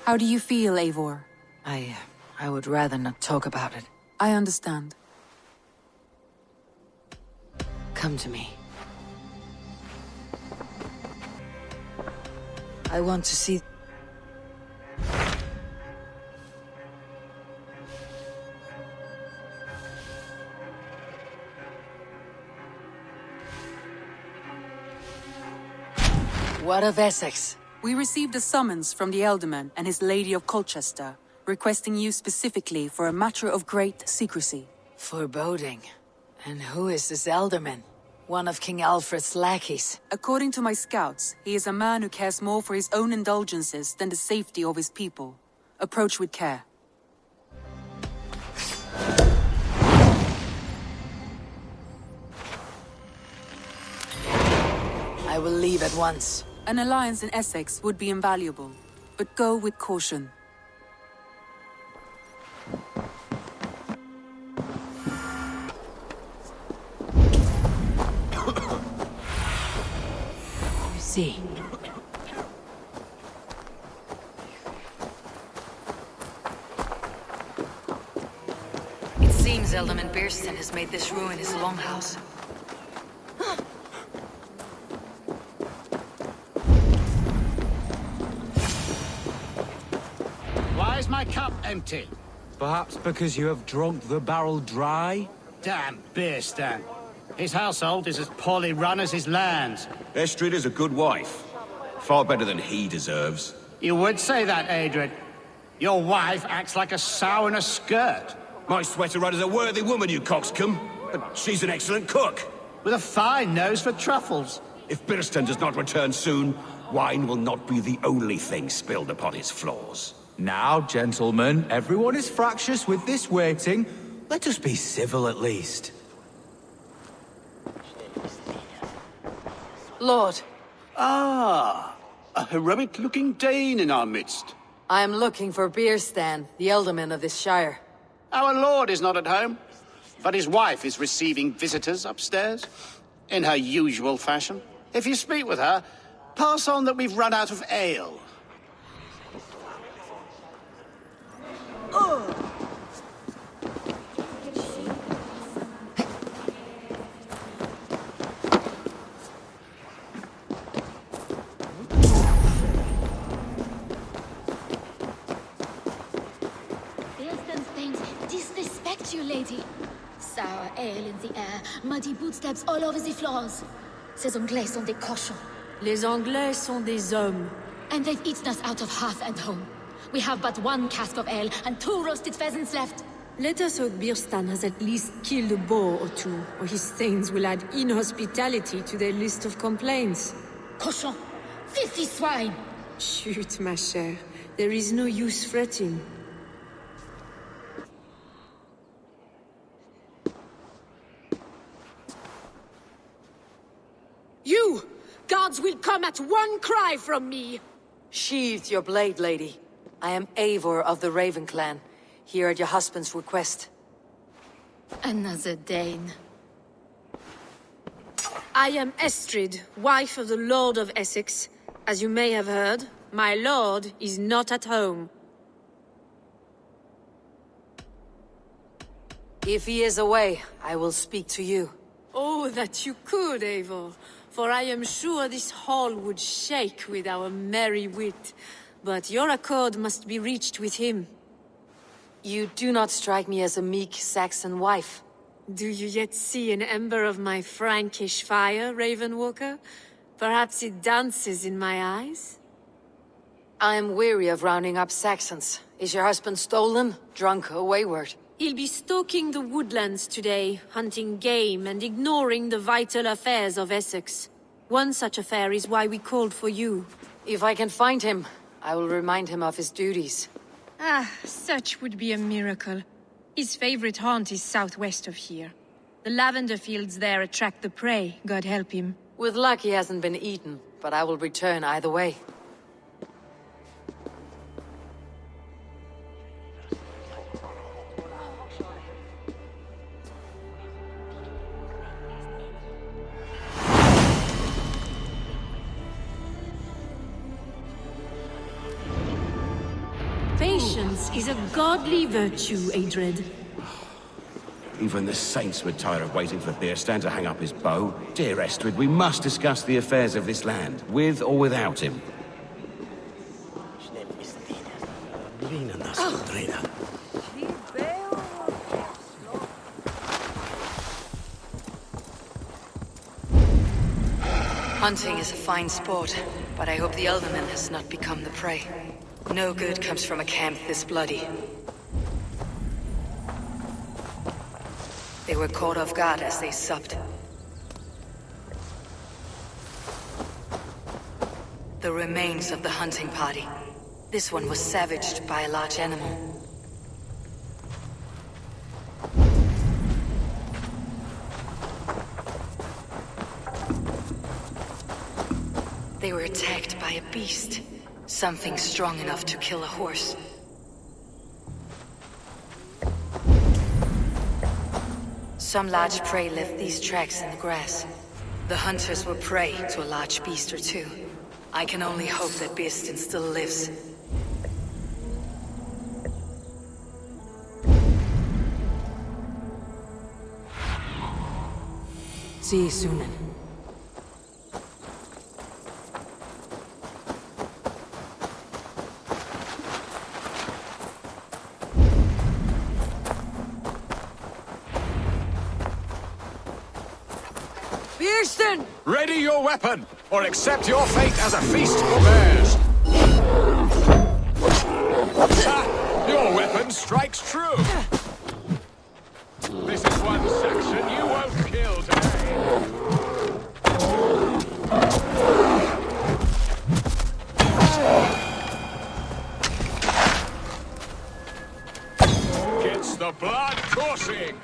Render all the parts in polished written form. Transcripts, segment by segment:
How do you feel, Eivor? I would rather not talk about it. I understand. Come to me. I want to see... What of Essex? We received a summons from the Elderman and his Lady of Colchester, requesting you specifically for a matter of great secrecy. Foreboding. And who is this Elderman? One of King Alfred's lackeys. According to my scouts, he is a man who cares more for his own indulgences than the safety of his people. Approach with care. I will leave at once. An alliance in Essex would be invaluable, but go with caution. You see. It seems Elderman Bearston has made this ruin his longhouse. Why is my cup empty? Perhaps because you have drunk the barrel dry? Damn Beerstan. His household is as poorly run as his lands. Estrid is a good wife. Far better than he deserves. You would say that, Adrian. Your wife acts like a sow in a skirt. My sweater rudder's a worthy woman, you coxcomb. But she's an excellent cook. With a fine nose for truffles. If Birston does not return soon, wine will not be the only thing spilled upon his floors. Now, gentlemen, everyone is fractious with this waiting. Let us be civil at least. Lord. Ah, a heroic-looking Dane in our midst. I am looking for Beerstan, the Elderman of this shire. Our lord is not at home, but his wife is receiving visitors upstairs, in her usual fashion. If you speak with her, pass on that we've run out of ale. Disrespect you, lady. Sour ale in the air, muddy footsteps all over the floors. Ces Anglais sont des cochons. Les Anglais sont des hommes. And they've eaten us out of hearth and home. We have but one cask of ale and 2 roasted pheasants left. Let us hope Birstan has at least killed a boar or 2, or his thanes will add inhospitality to their list of complaints. Cochon! Filthy swine! Chut, ma chère. There is no use fretting. You! Guards will come at one cry from me! Sheathe your blade, lady. I am Eivor of the Raven clan, here at your husband's request. Another Dane. I am Estrid, wife of the Lord of Essex. As you may have heard, my lord is not at home. If he is away, I will speak to you. Oh, that you could, Eivor. For I am sure this hall would shake with our merry wit. But your accord must be reached with him. You do not strike me as a meek Saxon wife. Do you yet see an ember of my Frankish fire, Ravenwalker? Perhaps it dances in my eyes? I am weary of rounding up Saxons. Is your husband stolen, drunk, or wayward? He'll be stalking the woodlands today, hunting game and ignoring the vital affairs of Essex. One such affair is why we called for you. If I can find him, I will remind him of his duties. Ah, such would be a miracle. His favorite haunt is southwest of here. The lavender fields there attract the prey, God help him. With luck he hasn't been eaten, but I will return either way. Patience is a godly virtue, Adred. Even the saints were tired of waiting for Beerstan to hang up his bow. Dear Estrid, we must discuss the affairs of this land, with or without him. Hunting is a fine sport, but I hope the Elderman has not become the prey. No good comes from a camp this bloody. They were caught off guard as they supped. The remains of the hunting party. This one was savaged by a large animal. They were attacked by a beast. Something strong enough to kill a horse. Some large prey left these tracks in the grass. The hunters were prey to a large beast or two. I can only hope that Beerstan still lives. See you soon. Beerstan! Ready your weapon, or accept your fate as a feast for bears! Ha! Your weapon strikes true! This is one Saxon you won't kill today! Gets the blood coursing!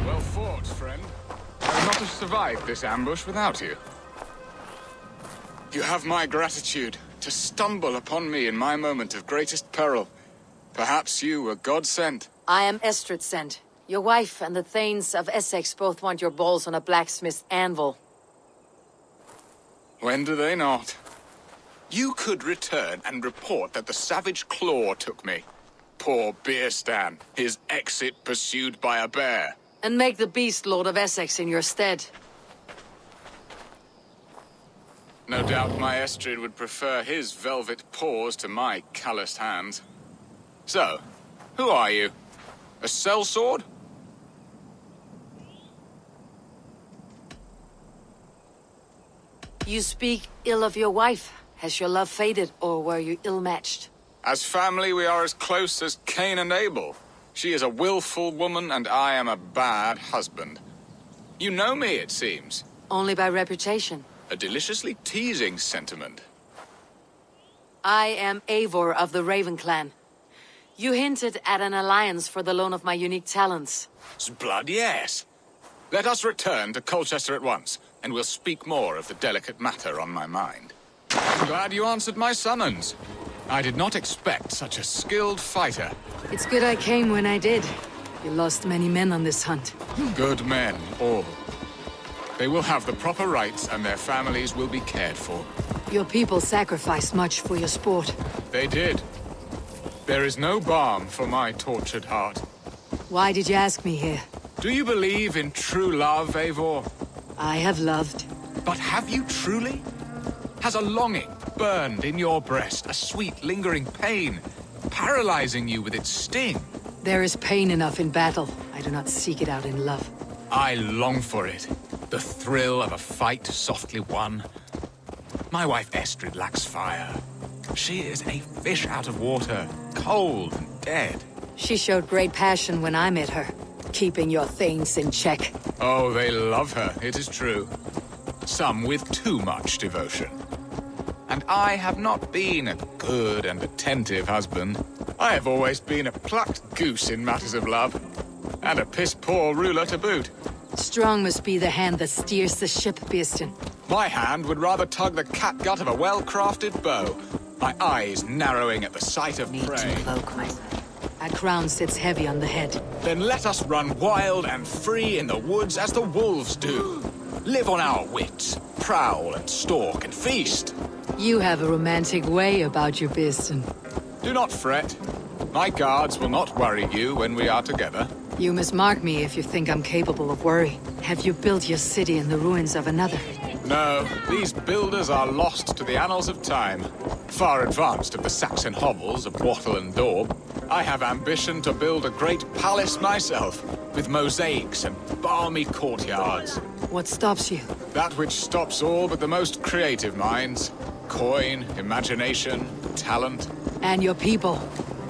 Well fought, friend. I would not have survived this ambush without you. You have my gratitude to stumble upon me in my moment of greatest peril. Perhaps you were God-sent. I am Estrid sent. Your wife and the Thanes of Essex both want your balls on a blacksmith's anvil. When do they not? You could return and report that the savage claw took me. Poor Beerstan, his exit pursued by a bear. And make the beast Lord of Essex in your stead. No doubt my Estrid would prefer his velvet paws to my calloused hands. So, who are you? A sellsword? You speak ill of your wife. Has your love faded, or were you ill-matched? As family, we are as close as Cain and Abel. She is a willful woman, and I am a bad husband. You know me, it seems. Only by reputation. A deliciously teasing sentiment. I am Eivor of the Raven clan. You hinted at an alliance for the loan of my unique talents. Blood, yes. Let us return to Colchester at once, and we'll speak more of the delicate matter on my mind. I'm glad you answered my summons. I did not expect such a skilled fighter. It's good I came when I did. You lost many men on this hunt. Good men, all. They will have the proper rights, and their families will be cared for. Your people sacrificed much for your sport. They did. There is no balm for my tortured heart. Why did you ask me here? Do you believe in true love, Eivor? I have loved. But have you truly? Has a longing burned in your breast, a sweet, lingering pain, paralyzing you with its sting? There is pain enough in battle. I do not seek it out in love. I long for it. The thrill of a fight softly won. My wife Estrid lacks fire. She is a fish out of water, cold and dead. She showed great passion when I met her, keeping your Thanes in check. Oh, they love her, it is true. Some with too much devotion. And I have not been a good and attentive husband. I have always been a plucked goose in matters of love. And a piss-poor ruler to boot. Strong must be the hand that steers the ship, Beerstan. My hand would rather tug the catgut of a well-crafted bow. My eyes narrowing at the sight of prey. To cloak myself. A crown sits heavy on the head. Then let us run wild and free in the woods as the wolves do. Live on our wits, prowl and stalk and feast. You have a romantic way about you, Beeston. Do not fret. My guards will not worry you when we are together. You must mark me if you think I'm capable of worry. Have you built your city in the ruins of another? No, these builders are lost to the annals of time. Far advanced of the Saxon hovels of Wattle and Daub, I have ambition to build a great palace myself, with mosaics and balmy courtyards. What stops you? That which stops all but the most creative minds. Coin, imagination, talent. And your people?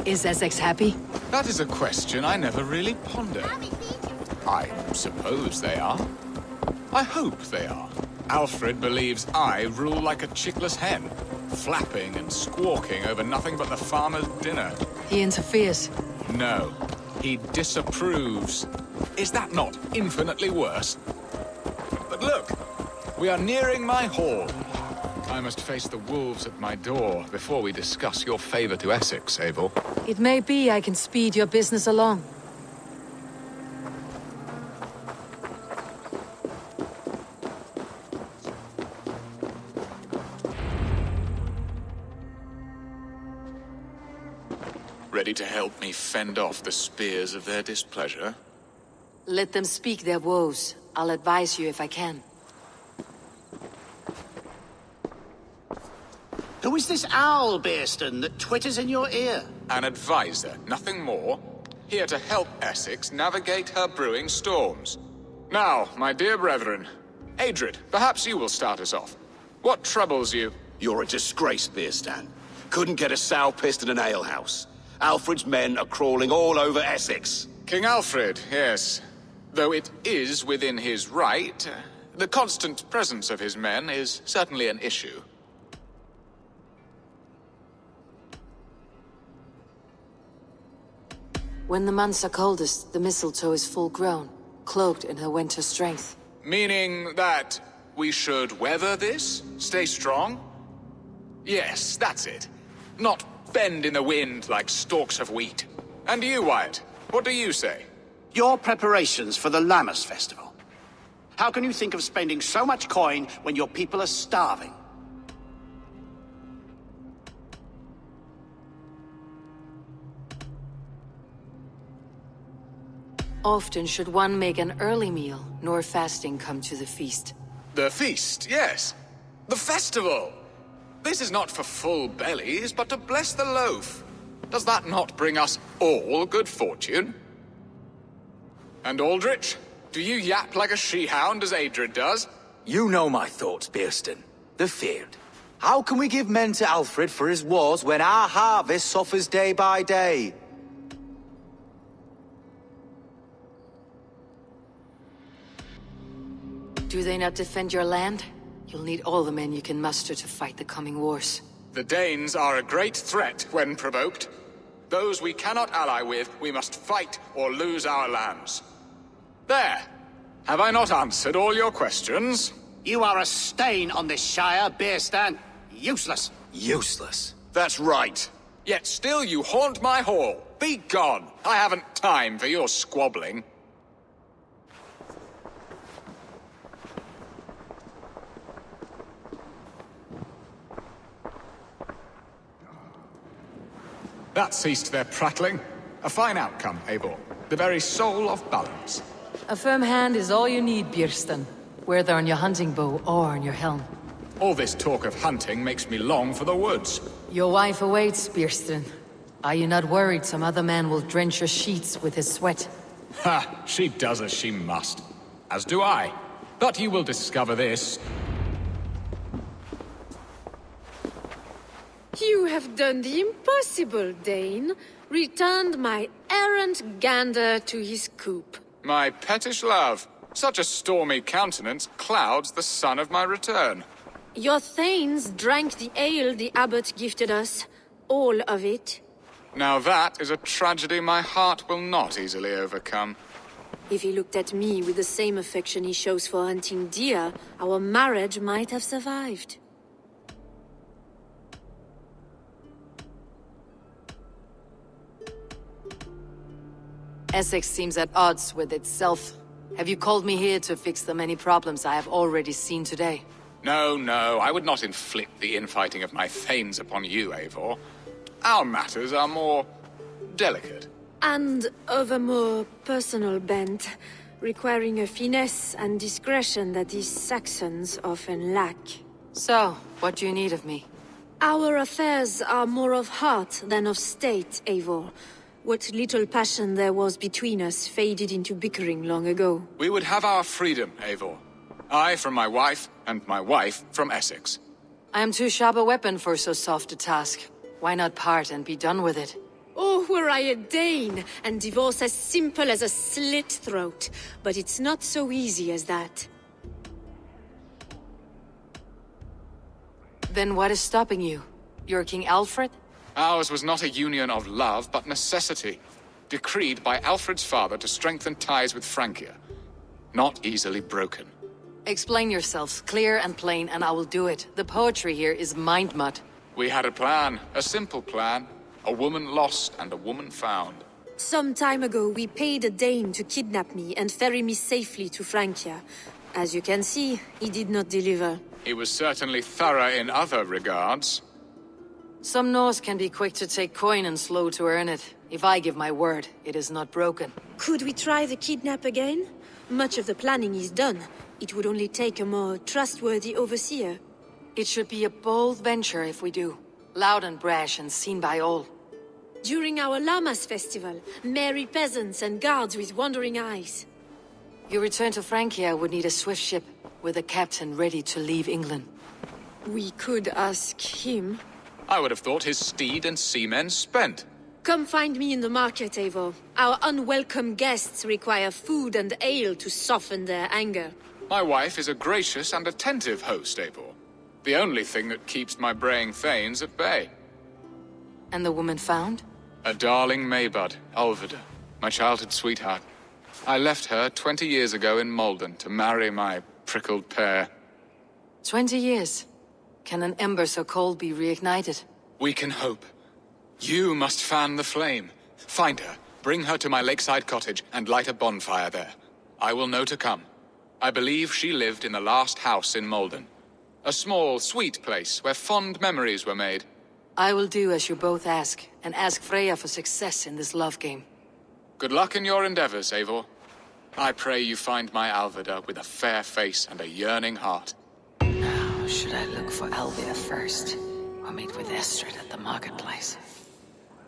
Is Essex happy? That is a question I never really pondered. I suppose they are. I hope they are. Alfred believes I rule like a chickless hen, flapping and squawking over nothing but the farmer's dinner. He interferes. No, he disapproves. Is that not infinitely worse? But look, we are nearing my hall. I must face the wolves at my door before we discuss your favor to Essex, Eivor. It may be I can speed your business along. Ready to help me fend off the spears of their displeasure? Let them speak their woes. I'll advise you if I can. Who is this owl, Beerston, that twitters in your ear? An advisor, nothing more. Here to help Essex navigate her brewing storms. Now, my dear brethren, Adrid, perhaps you will start us off. What troubles you? You're a disgrace, Beerstan. Couldn't get a sow pissed in an alehouse. Alfred's men are crawling all over Essex. King Alfred, yes. Though it is within his right, the constant presence of his men is certainly an issue. When the months are coldest, the mistletoe is full grown, cloaked in her winter strength. Meaning that we should weather this? Stay strong? Yes, that's it. Not bend in the wind like stalks of wheat. And you, Wyatt, what do you say? Your preparations for the Lammas festival. How can you think of spending so much coin when your people are starving? Often should one make an early meal, nor fasting come to the feast. The feast, yes. The festival! This is not for full bellies, but to bless the loaf. Does that not bring us all good fortune? And Aldrich, do you yap like a she-hound as Adrid does? You know my thoughts, Beerston. They're feared. How can we give men to Alfred for his wars when our harvest suffers day by day? Do they not defend your land? You'll need all the men you can muster to fight the coming wars. The Danes are a great threat when provoked. Those we cannot ally with, we must fight or lose our lands. There! Have I not answered all your questions? You are a stain on this shire, Beerstan. Useless. Useless. That's right. Yet still you haunt my hall. Be gone! I haven't time for your squabbling. That ceased their prattling. A fine outcome, Eivor. The very soul of balance. A firm hand is all you need, Beerston. Whether on your hunting bow or on your helm. All this talk of hunting makes me long for the woods. Your wife awaits, Beerston. Are you not worried some other man will drench your sheets with his sweat? Ha! She does as she must. As do I. But you will discover this. You have done the impossible, Dane. Returned my errant gander to his coop. My pettish love. Such a stormy countenance clouds the sun of my return. Your thanes drank the ale the abbot gifted us. All of it. Now that is a tragedy my heart will not easily overcome. If he looked at me with the same affection he shows for hunting deer, our marriage might have survived. Essex seems at odds with itself. Have you called me here to fix the many problems I have already seen today? No, no, I would not inflict the infighting of my thanes upon you, Eivor. Our matters are more delicate. And of a more personal bent, requiring a finesse and discretion that these Saxons often lack. So, what do you need of me? Our affairs are more of heart than of state, Eivor. What little passion there was between us faded into bickering long ago. We would have our freedom, Eivor. I from my wife, and my wife from Essex. I am too sharp a weapon for so soft a task. Why not part and be done with it? Oh, were I a Dane, and divorce as simple as a slit throat. But it's not so easy as that. Then what is stopping you? You're King Alfred? Ours was not a union of love, but necessity. Decreed by Alfred's father to strengthen ties with Francia. Not easily broken. Explain yourselves, clear and plain, and I will do it. The poetry here is mind mud. We had a plan, a simple plan. A woman lost and a woman found. Some time ago, we paid a Dane to kidnap me and ferry me safely to Francia. As you can see, he did not deliver. He was certainly thorough in other regards. Some Norse can be quick to take coin and slow to earn it. If I give my word, it is not broken. Could we try the kidnap again? Much of the planning is done. It would only take a more trustworthy overseer. It should be a bold venture if we do. Loud and brash and seen by all. During our Llamas festival, merry peasants and guards with wandering eyes. Your return to Francia would need a swift ship, with a captain ready to leave England. We could ask him. I would have thought his steed and seamen spent. Come find me in the market, Eivor. Our unwelcome guests require food and ale to soften their anger. My wife is a gracious and attentive host, Eivor. The only thing that keeps my braying thanes at bay. And the woman found? A darling Maybud, Alvida, my childhood sweetheart. I left her 20 years ago in Malden to marry my prickled pear. 20 years? Can an ember so cold be reignited? We can hope. You must fan the flame. Find her, bring her to my lakeside cottage, and light a bonfire there. I will know to come. I believe she lived in the last house in Malden. A small, sweet place where fond memories were made. I will do as you both ask, and ask Freya for success in this love game. Good luck in your endeavors, Eivor. I pray you find my Alvida with a fair face and a yearning heart. Now, should I look for Alvida first, or meet with Estrid at the marketplace?